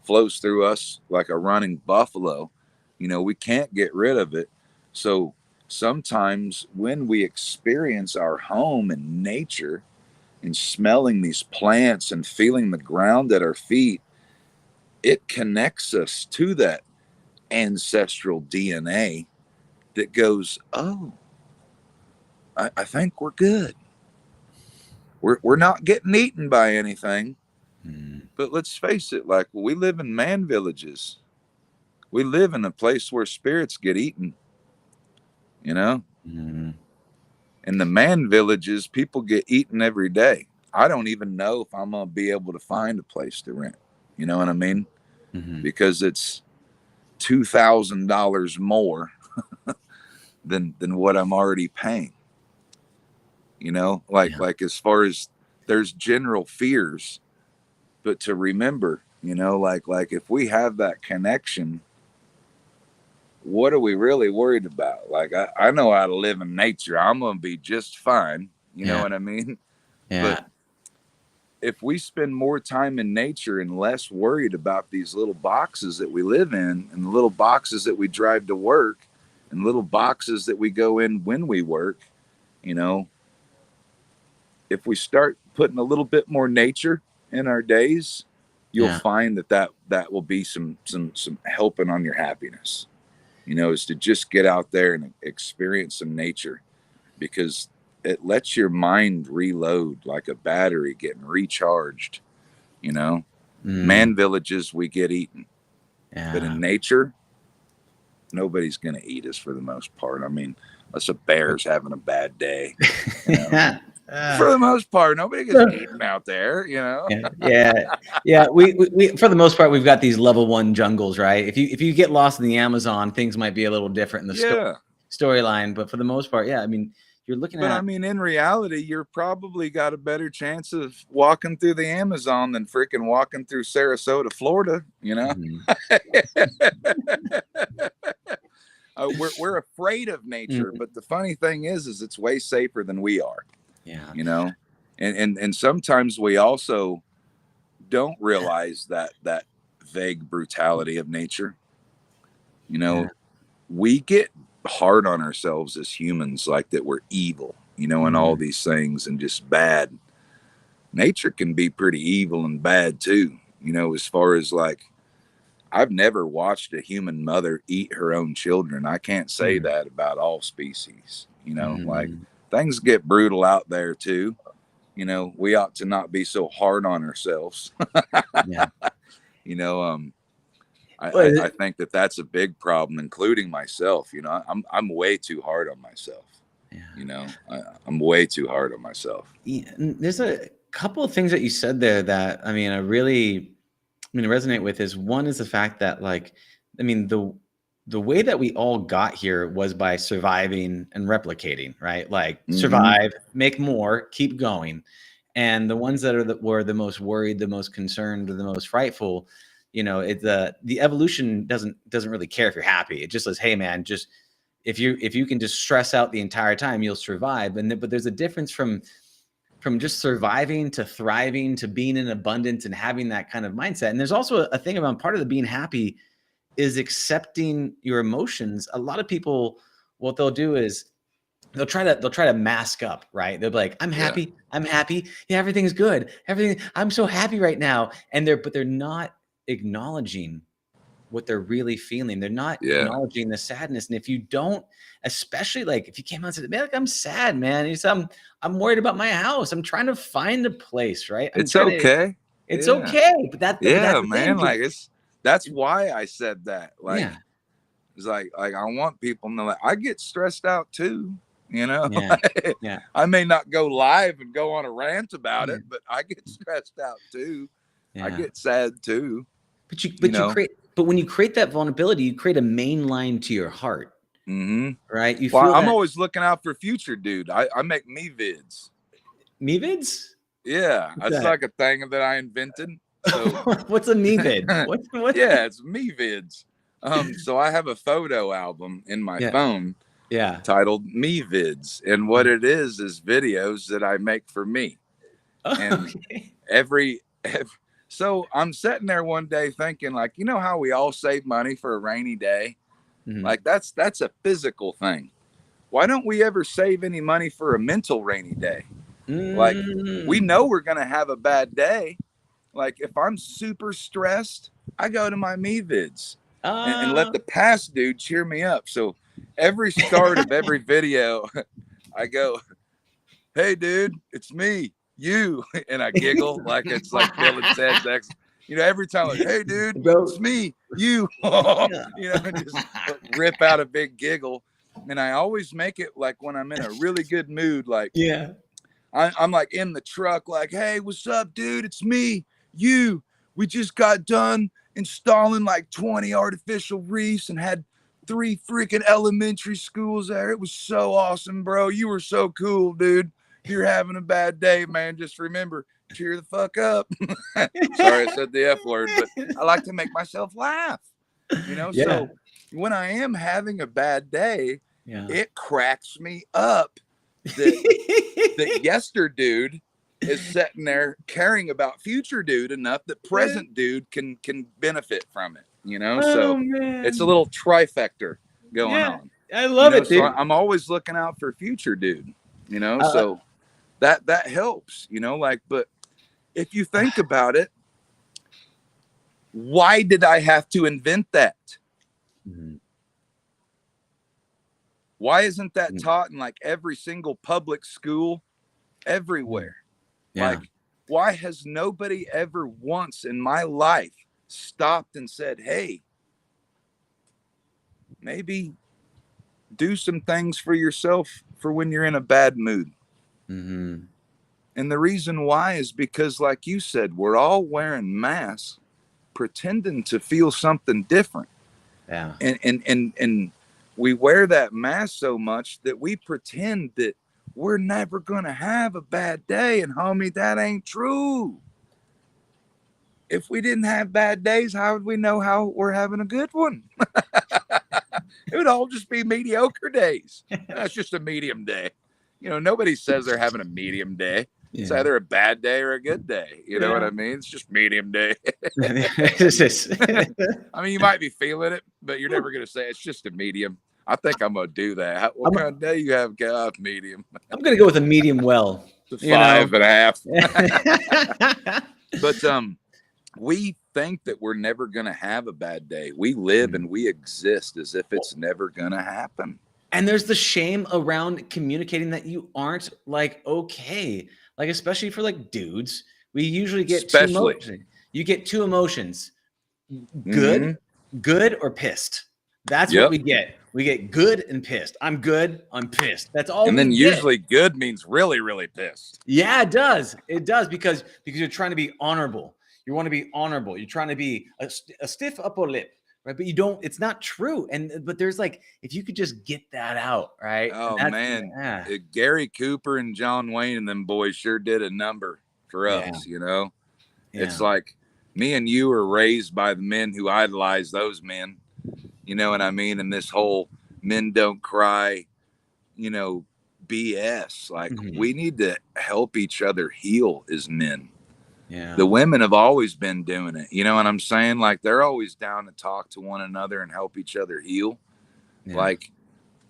D: flows through us like a running buffalo. You know, we can't get rid of it. So sometimes when we experience our home and nature and smelling these plants and feeling the ground at our feet, it connects us to that ancestral DNA that goes, oh, I think we're good. We're not getting eaten by anything. But let's face it, like we live in man villages. We live in a place where spirits get eaten, you know? In the man villages, people get eaten every day. I don't even know if I'm going to be able to find a place to rent. You know what I mean? Because it's $2,000 more than what I'm already paying. You know, like as far as there's general fears, but to remember, you know, like if we have that connection, what are we really worried about? Like I know how to live in nature. I'm gonna be just fine. You know what I mean?
C: Yeah.
D: But if we spend more time in nature and less worried about these little boxes that we live in and the little boxes that we drive to work and little boxes that we go in when we work, you know, if we start putting a little bit more nature in our days, you'll find that will be some helping on your happiness. You know, is to just get out there and experience some nature, because it lets your mind reload like a battery getting recharged. You know, man villages, we get eaten, but in nature, nobody's going to eat us for the most part. I mean, unless a bear's having a bad day. You know? For the most part, nobody gets eaten out there, you know.
C: Yeah. We for the most part, we've got these level 1 jungles, right? If you get lost in the Amazon, things might be a little different in the storyline, but for the most part, yeah. I mean, you're looking
D: But
C: at.
D: I mean, in reality, you're probably got a better chance of walking through the Amazon than freaking walking through Sarasota, Florida. You know, we're afraid of nature, but the funny thing is it's way safer than we are.
C: Yeah.
D: You know, and sometimes we also don't realize that vague brutality of nature. You know, we get hard on ourselves as humans, like that we're evil, you know, and all these things and just bad. Nature can be pretty evil and bad too, you know, as far as like, I've never watched a human mother eat her own children. I can't say that about all species, you know, like things get brutal out there too. You know, we ought to not be so hard on ourselves. You know, I think that's a big problem, including myself. You know, I'm way too hard on myself. You know, I'm way too hard on myself.
C: Yeah, there's a couple of things that you said there that I resonate with. Is one is the fact that, like, I mean, the way that we all got here was by surviving and replicating, right? Like survive, make more, keep going. And the ones that were the most worried, the most concerned, or the most frightful, you know, the evolution doesn't really care if you're happy. It just says, hey man, just if you can just stress out the entire time, you'll survive. But there's a difference from just surviving to thriving to being in abundance and having that kind of mindset. And there's also a thing about part of the being happy is accepting your emotions. A lot of people, what they'll do is they'll try to mask up, right? They'll be like, I'm happy. Yeah, everything's good. I'm so happy right now. But they're not acknowledging what they're really feeling. They're not acknowledging the sadness. And if you don't, especially like if you came out and said, man, like, I'm sad, man. I'm worried about my house. I'm trying to find a place, right?
D: It's okay.
C: It's okay. But that's the
D: man.
C: thing.
D: Like that's why I said that. Like, it's like I want people to know that I get stressed out too. You know, I may not go live and go on a rant about it, but I get stressed out too. I get sad too.
C: But when you create that vulnerability, you create a main line to your heart. Right?
D: I'm always looking out for future dude. I make me vids.
C: Me vids?
D: Yeah, that's like a thing that I invented. So
C: what's a me vid? What?
D: Yeah, it's me vids. So I have a photo album in my phone. Titled Me Vids. And what it is videos that I make for me. And every so I'm sitting there one day thinking, like, you know how we all save money for a rainy day? Like that's a physical thing. Why don't we ever save any money for a mental rainy day? Like, we know we're gonna have a bad day. Like, if I'm super stressed, I go to my me vids and let the past dude cheer me up. So every start of every video, I go, hey dude, it's me, you, and I giggle like it's like Bill and Ted's ex. You know, every time, like, hey dude, it's me, you, you know, just rip out a big giggle. And I always make it like when I'm in a really good mood, like I'm like in the truck, like, hey, what's up, dude? It's me, you. We just got done installing like 20 artificial reefs and had 3 freaking elementary schools there. It was so awesome, bro. You were so cool, dude. If you're having a bad day, man, just remember, cheer the fuck up. Sorry, I said the F word, but I like to make myself laugh. You know, so when I am having a bad day, it cracks me up that yester dude is sitting there caring about future dude enough that present dude can benefit from it, you know. It's a little trifecta going on.
C: I love it, dude.
D: So I'm always looking out for future dude, you know. So that helps, you know. Like, but if you think about it, why did I have to invent that? Why isn't that taught in like every single public school everywhere? Like, why has nobody ever once in my life stopped and said, hey, maybe do some things for yourself for when you're in a bad mood? And the reason why is because, like you said, we're all wearing masks, pretending to feel something different.
C: Yeah.
D: And we wear that mask so much that we pretend that we're never going to have a bad day. And homie, that ain't true. If we didn't have bad days, how would we know how we're having a good one? It would all just be mediocre days. That's just a medium day. Nobody says they're having a medium day.
C: Yeah.
D: It's either a bad day or a good day. You know what I mean? It's just medium day. I mean, you might be feeling it, but you're never going to say it's just a medium. I think I'm going to do that. What kind of day you have, God? Medium.
C: I'm going to go with a medium well.
D: It's a 5.5. But we think that we're never going to have a bad day. We live and we exist as if it's never going to happen.
C: And there's the shame around communicating that you aren't like, okay. Like, especially for like dudes, we usually get two emotions. You get two emotions, good or pissed. That's what we get. We get good and pissed. I'm good. I'm pissed. That's all.
D: And then usually good means really, really pissed.
C: Yeah, it does. It does because you're trying to be honorable. You want to be honorable. You're trying to be a stiff upper lip, right? But you don't. It's not true. But there's like, if you could just get that out, right?
D: Oh man, Gary Cooper and John Wayne and them boys sure did a number for us. It's like me and you were raised by the men who idolize those men. You know what I mean? And this whole men don't cry, BS. Like we need to help each other heal as men.
C: Yeah.
D: The women have always been doing it. You know what I'm saying? Like they're always down to talk to one another and help each other heal. Yeah. Like,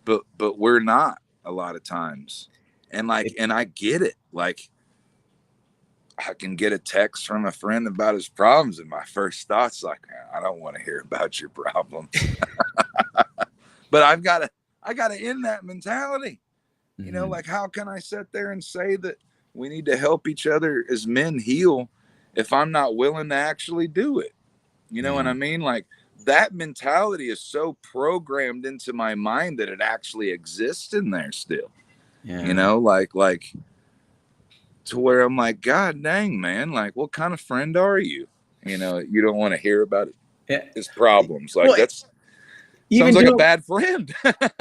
D: but we're not a lot of times. And and I get it. Like I can get a text from a friend about his problems, and my first thought's like, I don't want to hear about your problems. But I gotta end that mentality. Like how can I sit there and say that we need to help each other as men heal if I'm not willing to actually do it? You know what I mean? Like that mentality is so programmed into my mind that it actually exists in there still. Yeah. Like to where I'm like, God dang, man, like what kind of friend are you? You don't want to hear about his problems. Like sounds like a bad friend.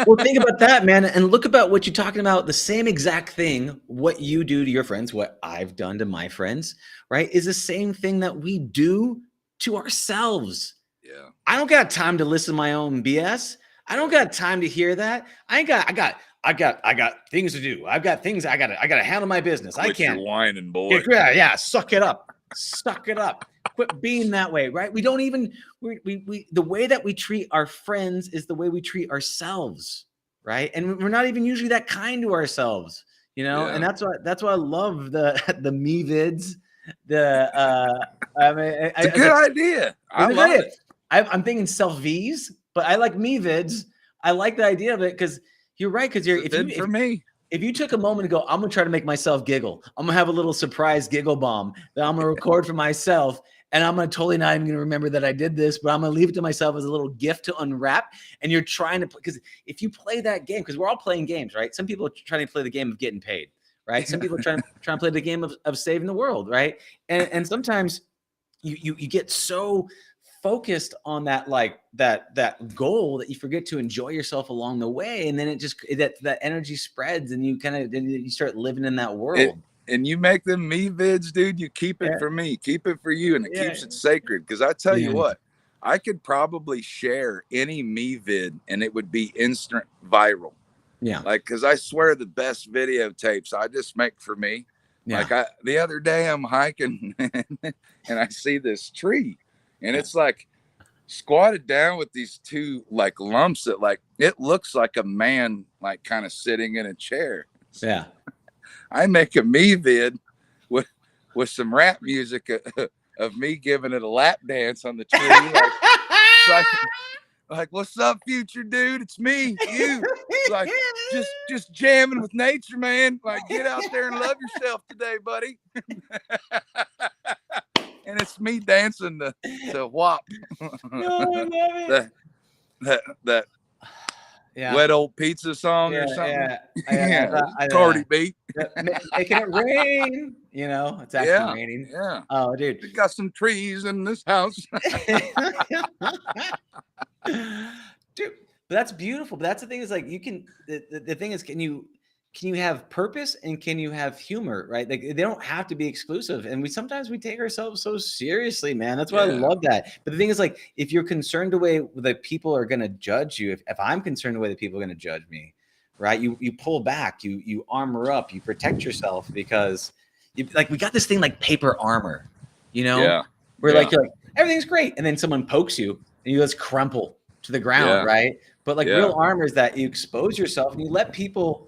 C: Well, think about that, man. And look about what you're talking about. The same exact thing, what you do to your friends, what I've done to my friends, right, is the same thing that we do to ourselves.
D: Yeah.
C: I don't got time to listen to my own BS. I don't got time to hear that. I got things to do. I've got things I gotta handle my business.
D: Quit
C: I can't
D: your whining, boy.
C: Yeah, suck it up. Suck it up. Quit being that way, right? We don't even we the way that we treat our friends is the way we treat ourselves, right? And we're not even usually that kind to ourselves, And that's why I love the me vids.
D: It's a good idea. I love it.
C: I'm thinking self V's, but I like me vids. I like the idea of it because you're right. Because if you took a moment to go, I'm gonna try to make myself giggle. I'm gonna have a little surprise giggle bomb that I'm gonna record for myself, and I'm gonna totally not even gonna remember that I did this, but I'm gonna leave it to myself as a little gift to unwrap. And you're trying to, because if you play that game, because we're all playing games, right? Some people are trying to play the game of getting paid, right? Some people are trying to play the game of saving the world, right? And sometimes you get so focused on that, like that goal, that you forget to enjoy yourself along the way, and then it just that energy spreads, and you start living in that world.
D: And you make them me vids, dude. You keep it for me, keep it for you, and it keeps it sacred. Because I tell you what, I could probably share any me vid, and it would be instant viral.
C: Yeah,
D: like because I swear the best videotapes I just make for me. Yeah. Like the other day I'm hiking and I see this tree. And it's like squatted down with these two like lumps that like, it looks like a man, like kind of sitting in a chair.
C: Yeah.
D: I make a me vid with some rap music of me giving it a lap dance on the tree. Like, what's up, future dude? It's me, you. Like, just jamming with nature, man. Like, get out there and love yourself today, buddy. And it's me dancing to WAP.
C: No, I love it.
D: that Wet Old Pizza song or something. Yeah, Cardi B.
C: Making it rain. It's actually raining.
D: Yeah.
C: Oh, dude.
D: We got some trees in this house.
C: Dude, but that's beautiful. But that's the thing is like you can. The thing is, can you have purpose and can you have humor, right? Like they don't have to be exclusive. And we sometimes take ourselves so seriously, man. That's why I love that. But the thing is, like, if you're concerned the way that people are going to judge you, if I'm concerned the way that people are going to judge me, right? You pull back, you armor up, you protect yourself because we got this thing like paper armor,
D: Yeah.
C: Where like you're like everything's great, and then someone pokes you and you just crumple to the ground, right? But like real armor is that you expose yourself and you let people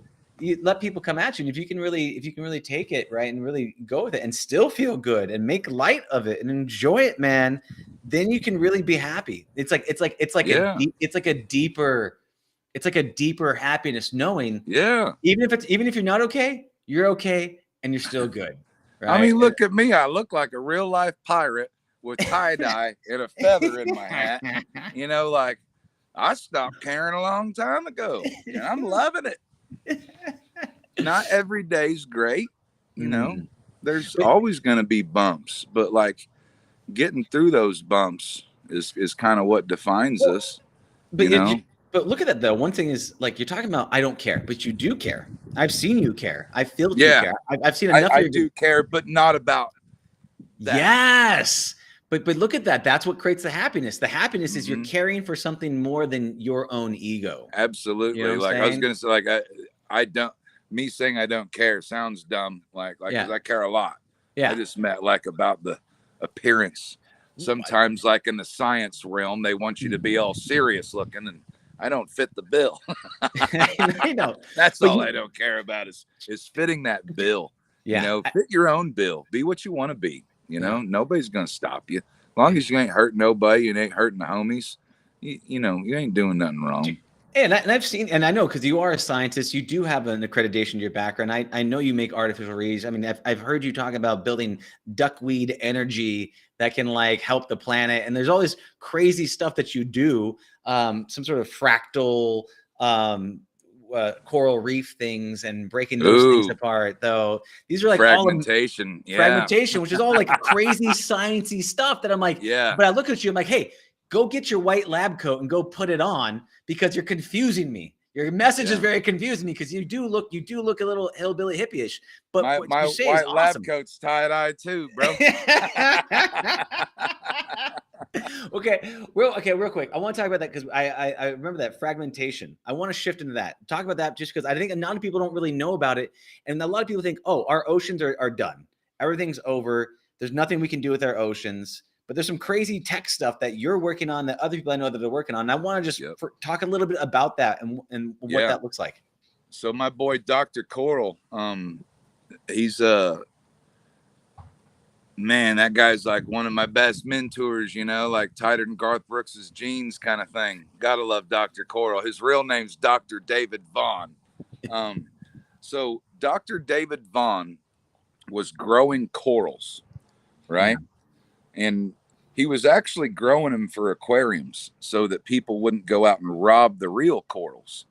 C: come at you. And if you can really take it, right, and really go with it and still feel good and make light of it and enjoy it, man, then you can really be happy. It's like a deeper happiness knowing even if you're not okay, you're okay and you're still good. Right?
D: I mean, look at me. I look like a real life pirate with tie-dye and a feather in my hat. Like I stopped caring a long time ago and I'm loving it. Not every day's great. There's always going to be bumps, but like getting through those bumps is kind of what defines us.
C: But look at that though. One thing is like you're talking about, I don't care, but you do care. I've seen you care. I feel you care. I've seen enough.
D: I do care, but not about that.
C: Yes. But look at that. That's what creates the happiness. The happiness is you're caring for something more than your own ego.
D: Absolutely. Like I was going to say, like I don't. Me saying I don't care sounds dumb. Like because I care a lot. Yeah. I just meant like about the appearance. Sometimes, like in the science realm, they want you to be all serious looking, and I don't fit the bill.
C: I know.
D: That's all I don't care about is fitting that bill.
C: Yeah.
D: Fit your own bill. Be what you want to be. Nobody's gonna stop you. As long as you ain't hurting nobody, you ain't hurting the homies. You ain't doing nothing wrong.
C: And I've seen, and I know because you are a scientist, you do have an accreditation to your background. I know you make artificial reeds. I mean, I've heard you talk about building duckweed energy that can like help the planet. And there's all this crazy stuff that you do, some sort of fractal coral reef things and breaking those things apart. Though these are like
D: fragmentation,
C: fragmentation, which is all like crazy sciencey stuff that I'm like, But I look at you, I'm like, hey, go get your white lab coat and go put it on because you're confusing me. Your message is very confusing me because you do look a little hillbilly hippie-ish. But
D: my white lab coat's tie-dye too, bro.
C: Real quick. I want to talk about that because I remember that fragmentation. I want to shift into that. Talk about that just because I think a lot of people don't really know about it. And a lot of people think, oh, our oceans are done. Everything's over. There's nothing we can do with our oceans. But there's some crazy tech stuff that you're working on that other people I know that they're working on. And I want to just talk a little bit about that and what that looks like.
D: So my boy, Dr. Coral, he's man, that guy's like one of my best mentors, like tighter than Garth Brooks's jeans kind of thing. Gotta love Dr. Coral. His real name's Dr. David Vaughn. So Dr. David Vaughn was growing corals, right? And he was actually growing them for aquariums so that people wouldn't go out and rob the real corals.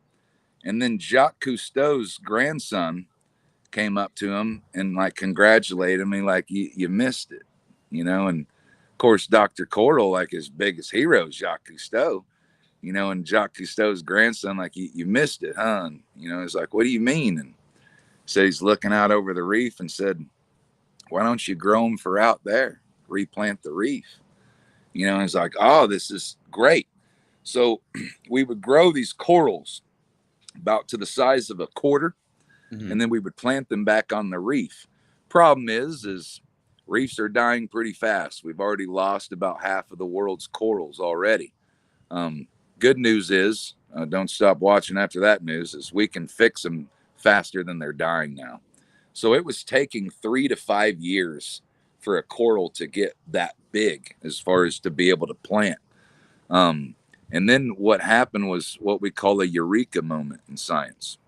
D: And then Jacques Cousteau's grandson came up to him and like congratulated me, like you missed it, and of course Dr. Coral, like his biggest hero is Jacques Cousteau, and Jacques Cousteau's grandson, like you missed it, huh? And, it's like, what do you mean? And so he's looking out over the reef and said, why don't you grow them for out there? Replant the reef, and it's like, oh, this is great. So we would grow these corals about to the size of a quarter, and then we would plant them back on the reef. Problem is reefs are dying pretty fast. We've already lost about half of the world's corals already. Good news is, don't stop watching after that news, is we can fix them faster than they're dying now. So it was taking 3 to 5 years for a coral to get that big as far as to be able to plant. And then what happened was what we call a Eureka moment in science.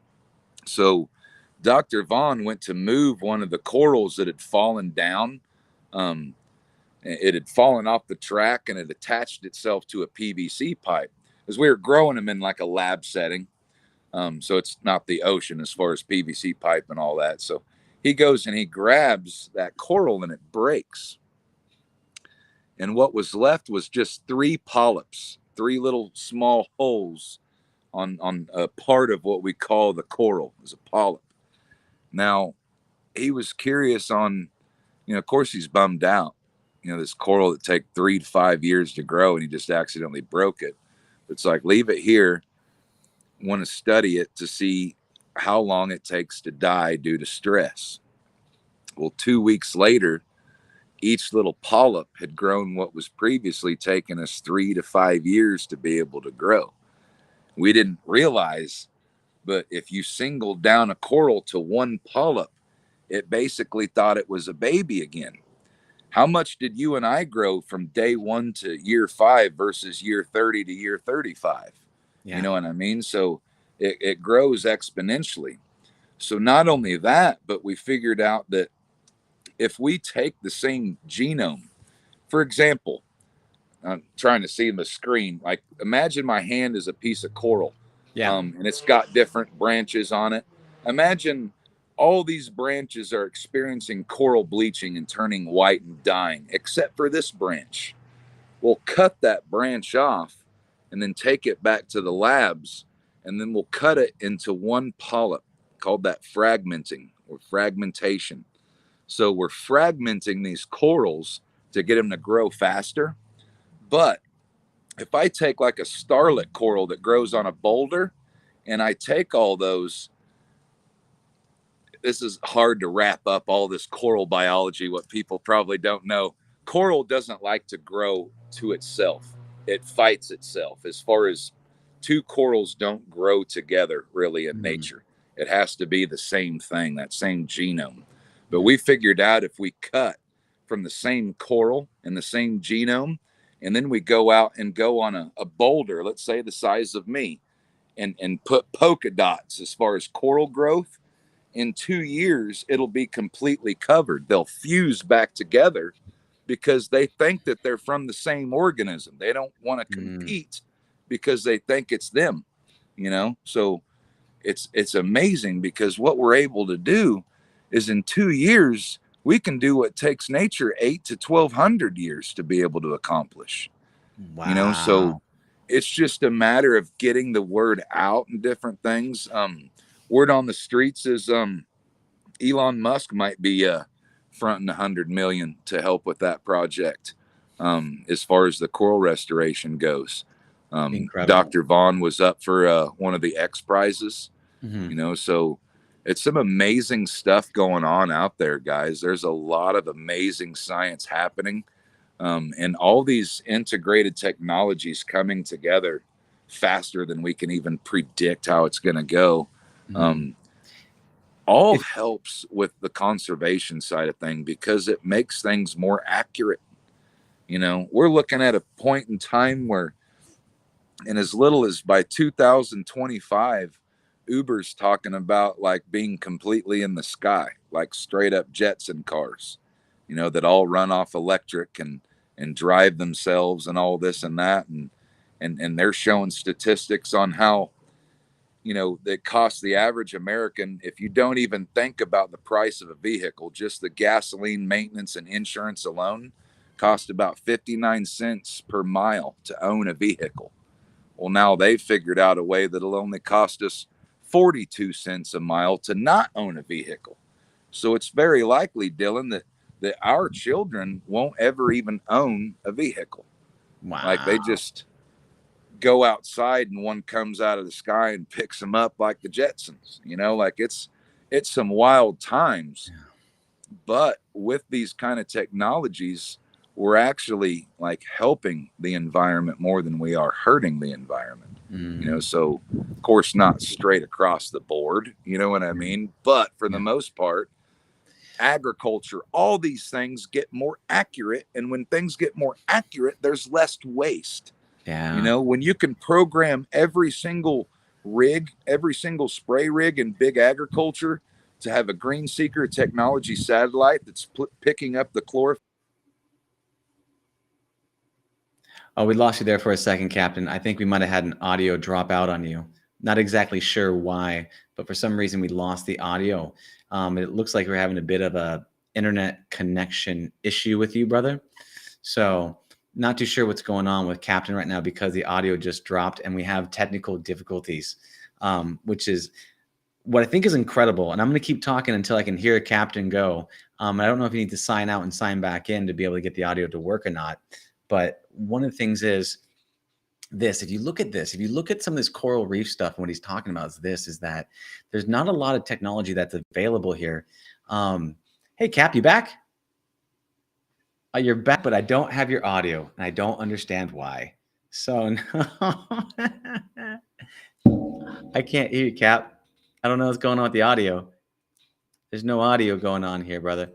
D: So Dr. Vaughn went to move one of the corals that had fallen down. It had fallen off the track and it attached itself to a PVC pipe as we were growing them in like a lab setting. So it's not the ocean as far as PVC pipe and all that. So he goes and he grabs that coral and it breaks. And what was left was just 3 polyps, 3 little small holes on a part of what we call the coral, is a polyp. Now, he was curious on, of course he's bummed out. This coral that take 3 to 5 years to grow, and he just accidentally broke it. It's like, leave it here. Want to study it to see how long it takes to die due to stress. Well, 2 weeks later, each little polyp had grown what was previously taking us 3 to 5 years to be able to grow. We didn't realize, but if you singled down a coral to 1 polyp, it basically thought it was a baby again. How much did you and I grow from day 1 to year 5 versus year 30 to year 35? Yeah. You know what I mean? So it grows exponentially. So not only that, but we figured out that if we take the same genome, for example, I'm trying to see the screen, like imagine my hand is a piece of coral, and it's got different branches on it. Imagine all these branches are experiencing coral bleaching and turning white and dying, except for this branch. We'll cut that branch off and then take it back to the labs, and then we'll cut it into 1 polyp, called that fragmenting or fragmentation. So we're fragmenting these corals to get them to grow faster. But if I take like a starlet coral that grows on a boulder, and I take all those, this is hard to wrap up all this coral biology, what people probably don't know. Coral doesn't like to grow to itself. It fights itself. As far as 2 corals don't grow together really in nature. It has to be the same thing, that same genome. But we figured out if we cut from the same coral and the same genome, and then we go out and go on a boulder, let's say the size of me, and put polka dots as far as coral growth, in 2 years, it'll be completely covered. They'll fuse back together because they think that they're from the same organism. They don't want to compete because they think it's them, So it's amazing, because what we're able to do is in 2 years, we can do what takes nature 8 to 1,200 years to be able to accomplish.
C: Wow.
D: So it's just a matter of getting the word out and different things. Word on the streets is Elon Musk might be fronting $100 million to help with that project. As far as the coral restoration goes, Dr. Vaughn was up for one of the X prizes. So it's some amazing stuff going on out there, guys. There's a lot of amazing science happening, and all these integrated technologies coming together faster than we can even predict how it's going to go. All helps with the conservation side of things because it makes things more accurate. We're looking at a point in time where, in as little as by 2025, Uber's talking about like being completely in the sky, like straight up Jetson cars, that all run off electric and drive themselves and all this and that. And they're showing statistics on how, that costs the average American, if you don't even think about the price of a vehicle, just the gasoline, maintenance, and insurance alone cost about 59 cents per mile to own a vehicle. Well, now they've figured out a way that'll only cost us 42 cents a mile to not own a vehicle. So it's very likely, Dylan, that our children won't ever even own a vehicle.
C: Wow.
D: Like they just go outside and one comes out of the sky and picks them up like the Jetsons, like it's some wild times. But with these kind of technologies, we're actually like helping the environment more than we are hurting the environment. So of course not straight across the board, you know what I mean? But for the most part, agriculture, all these things get more accurate. And when things get more accurate, there's less waste.
C: Yeah.
D: When you can program every single spray rig in big agriculture to have a green seeker technology satellite that's picking up the chlorophyll.
C: Oh, we lost you there for a second, Captain. I think we might have had an audio drop out on you. Not exactly sure why, but for some reason we lost the audio. It looks like we're having a bit of a internet connection issue with you, brother. So not too sure what's going on with Captain right now because the audio just dropped and we have technical difficulties, which is what I think is incredible. And I'm going to keep talking until I can hear Captain go. I don't know if you need to sign out and sign back in to be able to get the audio to work or not. But one of the things is this, if you look at some of this coral reef stuff, and what he's talking about is that there's not a lot of technology that's available here. Hey, Cap, you back? You're back, but I don't have your audio, and I don't understand why. So no, I can't hear you, Cap. I don't know what's going on with the audio. There's no audio going on here, brother.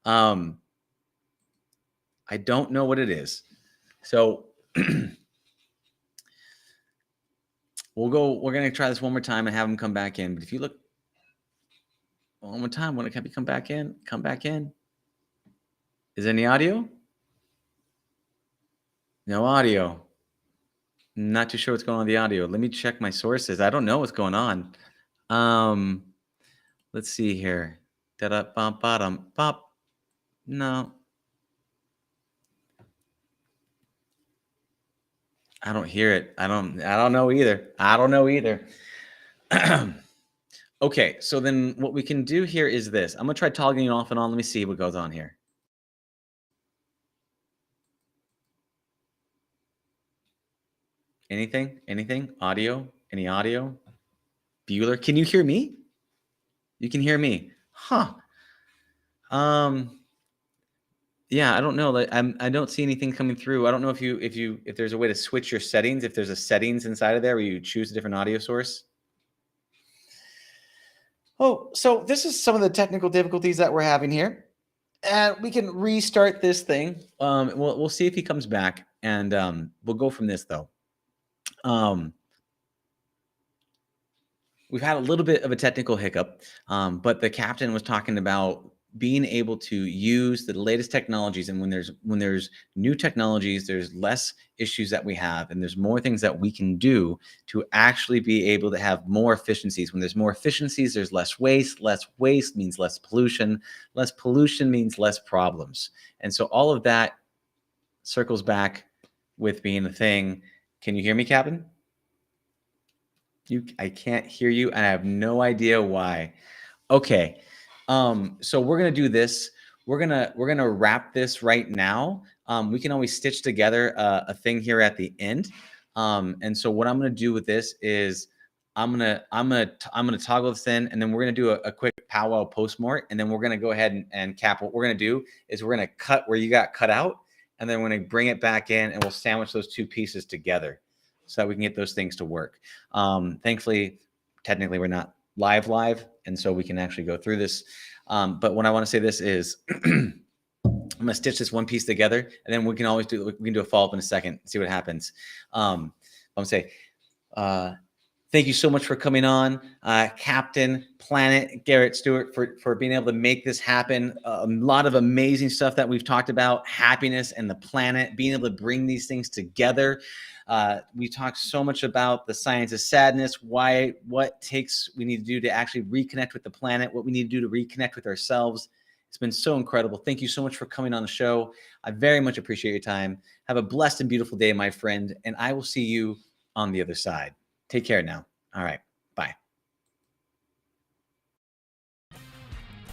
C: I don't know what it is. So we're going to try this one more time and have him come back in. But if you look one more time, when it can come back in, Is there any audio? No audio. Not too sure what's going on with the audio. Let me check my sources. I don't know what's going on. Let's see here. Da-da-bum-ba-dum-bop. No. I don't hear it. I don't know either. Okay, so then what we can do here is this. I'm going to try toggling off and on. Let me see what goes on here. Anything? Audio? Any audio? Bueller, can you hear me? You can hear me. Huh. Yeah, I don't know. I don't see anything coming through. I don't know if there's a way to switch your settings, if there's a settings inside of there where you choose a different audio source. Oh, so this is some of the technical difficulties that we're having here. And we can restart this thing. We'll see if he comes back, and we'll go from this though. We've had a little bit of a technical hiccup, but the captain was talking about being able to use the latest technologies. And when there's new technologies, there's less issues that we have, and there's more things that we can do to actually be able to have more efficiencies. When there's more efficiencies, there's less waste. Less waste means less pollution. Less pollution means less problems. And so all of that circles back with being a thing. Can you hear me, Captain? I can't hear you, and I have no idea why. Okay. So we're going to do this. We're going to wrap this right now. We can always stitch together a thing here at the end. And so what I'm going to do with this is I'm going to toggle this in, and then we're going to do a quick powwow postmort. And then we're going to go ahead and cap. What we're going to do is we're going to cut where you got cut out, and then we're going to bring it back in, and we'll sandwich those two pieces together so that we can get those things to work. Thankfully, technically we're not live, and so we can actually go through this. But what I want to say this is I'm going to stitch this one piece together, and then we can do a follow-up in a second, see what happens. I'm going to say, thank you so much for coming on, Captain Planet Garrett Stuart, for being able to make this happen. A lot of amazing stuff that we've talked about, happiness and the planet, being able to bring these things together. We talked so much about the science of sadness, what we need to do to actually reconnect with the planet, what we need to do to reconnect with ourselves. It's been so incredible. Thank you so much for coming on the show. I very much appreciate your time. Have a blessed and beautiful day, my friend, and I will see you on the other side. Take care now. All right. Bye.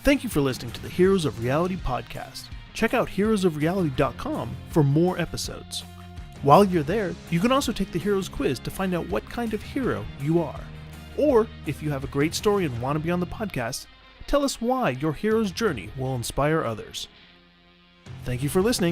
B: Thank you for listening to the Heroes of Reality podcast. Check out heroesofreality.com for more episodes. While you're there, you can also take the Heroes quiz to find out what kind of hero you are. Or, if you have a great story and want to be on the podcast, tell us why your hero's journey will inspire others. Thank you for listening.